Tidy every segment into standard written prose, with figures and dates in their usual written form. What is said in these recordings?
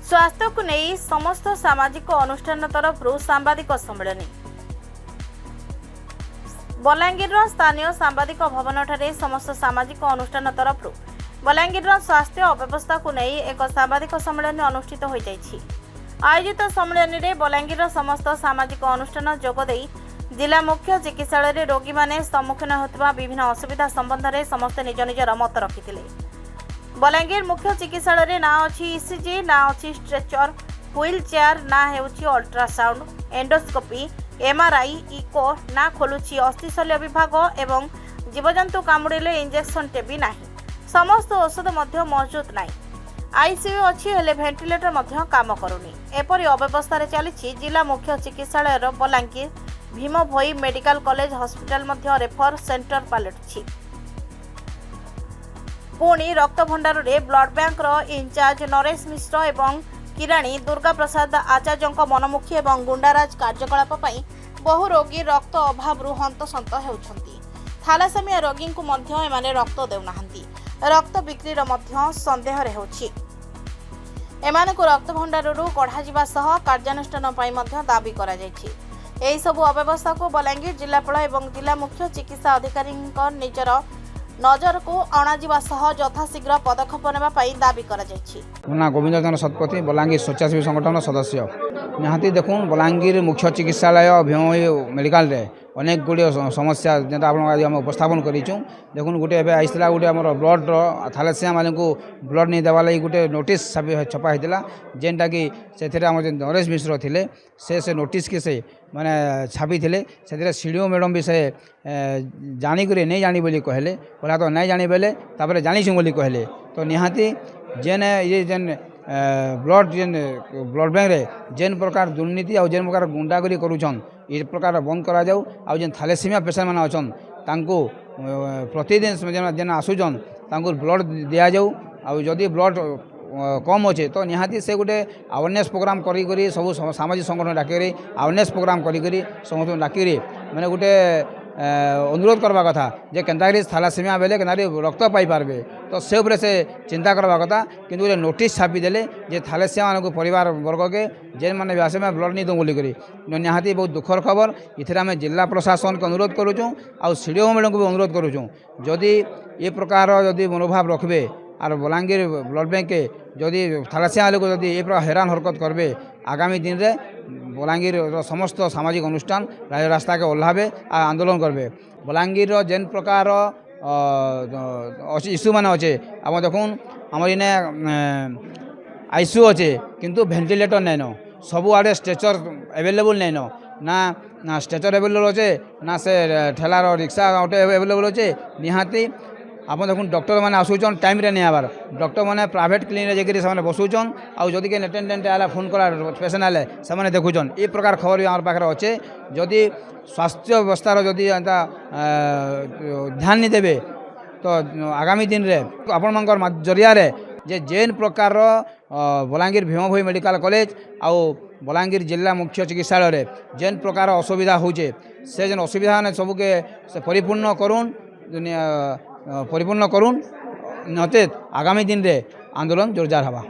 स्वास्थ्य को नहीं समस्त सामाजिक अनुष्ठान तरफ सांबादिक सम्मेलन बलांगीर स्थानीय सांबादिक भवन ठारे समस्त सामाजिक अनुष्ठान तरफ बलांगीर स्वास्थ्य अव्यवस्था को नहीं एक सांबादिक सम्मेलन अनुष्ठित हो जाइछि। आयोजित सम्मेलन में बलांगीर समस्त सामाजिक अनुष्ठान जोगदे जिला मुख्य चिकित्सालय रोगी माने सम्मुखीन होता विभिन्न असुविधा संबंध में समस्त निज निजर मत रखिथिले। बलांगीर मुख्य चिकित्सालय ना अच्छी ईसीजी ना अच्छी स्ट्रेचर व्हील चेयर ना हेउछि अल्ट्रासाउंड एंडोस्कोपी एमआरआई इको ना खोलुछि अस्थिशल्य विभाग एवं जीवजंतु कामुड़े इंजेक्शन टेबी ना समस्त औषध मौजूद ना आईसीयू अच्छी हेले भेंटिलेटर काम करूनी एपरी अव्यवस्था चली जिला मुख्य चिकित्सालय Balangir Bhima Bhoi medical college hospital refer centre पलटि पुणी रक्त भंडार में blood bank incharge Naresh Mishra एवं किराणी दुर्गा प्रसाद आचार्य मनमुखी एवं गुंडाराज कार्यकलाप बहु रोगी रक्त अभाव हंतसंत होती। थालासेमिया रोगी को रक्त देउना रक्त बिक्रीर संदेह होछि। एमानकु रक्त भंडार कढ़ा सह कार्यानुष्ठान दाबी करा जायछि। एही सबु अव्यवस्था को बलांगीर जिलापाल एवं जिला मुख्य चिकित्सा अधिकारी निजर नजर को अणाजिबा सह यथाशीघ्र पदक्षेप नेबाई दाबी करा जायछि। ना गोविंद चंद्र शतपथी बलांगीर स्वेच्छासेवी संगठन सदस्य निहाती देखून बलांगीर मुख्य चिकित्सालय भीम मेडिकल रे अनेक गुड़िया समस्या जेटा आप उपस्थापन करूँ देखुन गोटे आईला गोटे आम ब्लड थालेसिया मान को ब्लड नहीं देवा लगी गोटे नोटिस छपा होता जेनटा कि से नरेश मिश्र थे से नोटिस के से माने छापी थे से सीडीओ मैडम भी से जानिक नहीं जानी बोली कहले पहला तो नहीं जानी बेले तापर जानीछुँ बोली कहले तो निहाती जेन ये जेन ब्लड जेन ब्लड बैंक रे जेन प्रकार दुर्नीति और जेन प्रकार गुंडागरी करूछन ये प्रकार बंद करा जाऊ आ जेन थालेसीमिया पेशेंट मैंने अच्छन तांको प्रतिदिन जेन आसुचन तांको ब्लड दिया जाऊ आ जदि ब्लड कम अच्छे तो निहाती से गोटे अवेयरनेस प्रोग्राम करी सब सामाजिक संगठन डाक अवेयरनेस प्रोग्राम करी समस्त डाक मैंने गोटे अनुरोध करवा कथा जे केन्ताकरी थालासेमिया बेले केन्ताकरी रक्त पाई पारबे तो से उपरे से चिंता करवा कथा किंतु गोटे नोटिस छापी देले जे थालेसेमिया मानक परिवार वर्ग के जेन माने व्यासे में ब्लड नहीं दो बोली करी निहाती बहुत दुखर खबर इथे आम जिला प्रशासन को अनुरोध करूँ आ सीडीओ मैडम को भी अनुरोध करूँ जदि ये प्रकार जदि मनोभाव रखबे और बलांगीर ब्लड बैंक के जदि थालासेमिया लोग जदि ये प्रकार हैरान हरकत करबे आगामी दिन रे बलांगीर समस्त सामाजिक अनुष्ठान रास्ता के ओह्लाबे आ आंदोलन करबे बलांगीर जेन प्रकार इश्यू मान अच्छे आप देखुन आम इने आईसीयू अच्छे किंतु भेंटिलेटर नाइन सबु आड़े स्ट्रेचर एवेलेबल नाइन ना स्ट्रेचर एवेलेबल अच्छे ना से ठेलार रिक्शा गोटे एवेलेबल अच्छे निहाती आप देखुन डॉक्टर मैंने आसूचन टाइम रे नहीं आबार डॉक्टर मैंने प्राइवेट क्लिनिक जाकर बसुचन आउ जदि के अटेंडेंट आला फोन कला पेसेंट आले से देखुचन ये प्रकार खबर भी आम पाखे अच्छे जदि स्वास्थ्य व्यवस्थार जदि एंता ध्यान नहीं देवे तो आगामी दिन रे आपण जरिया जे जेन प्रकार बलांगीर भीम भोई मेडिकल कॉलेज आउ बलांगीर जिला मुख्य चिकित्सालय जेन प्रकार असुविधा होचे से जेन असुविधा ने सबके से परिपूर्ण नचेत आगामी दिन रे आंदोलन जोरदार हवा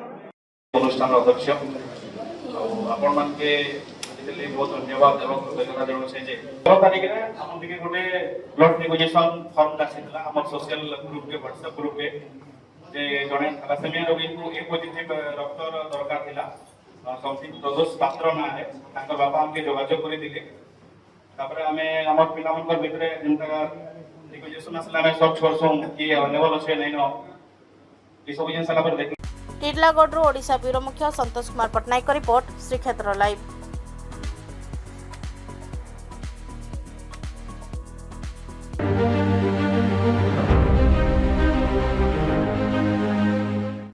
अनुष्ठान अध्यक्ष आपण मान के बहुत धन्यवाद एवं कृतज्ञता जणाउ छै जे 16 तारिख रे हम दिके गोटे ब्लड नेगोशिएशन फॉर्म दाखिला हमर सोशल ग्रुप के व्हाट्सएप ग्रुप के जे जणे थैलेसेमिया रोगी को ए पॉजिटिव रक्त दरकार थिला समथिंग प्रदोष पात्र ना है ताकर बापा हमके जोगाजोग करि दिले तापर हमें हमर पिला मनकर भितरे जेंता नेगोशिएशन असला में सब छोरसों कि अवेलेबल छै नै न ई सब जिन सला पर देख टिटलागढ़ ओडिशा ब्यूरो मुख्य संतोष कुमार पटनायक रिपोर्ट श्रीक्षेत्र लाइव।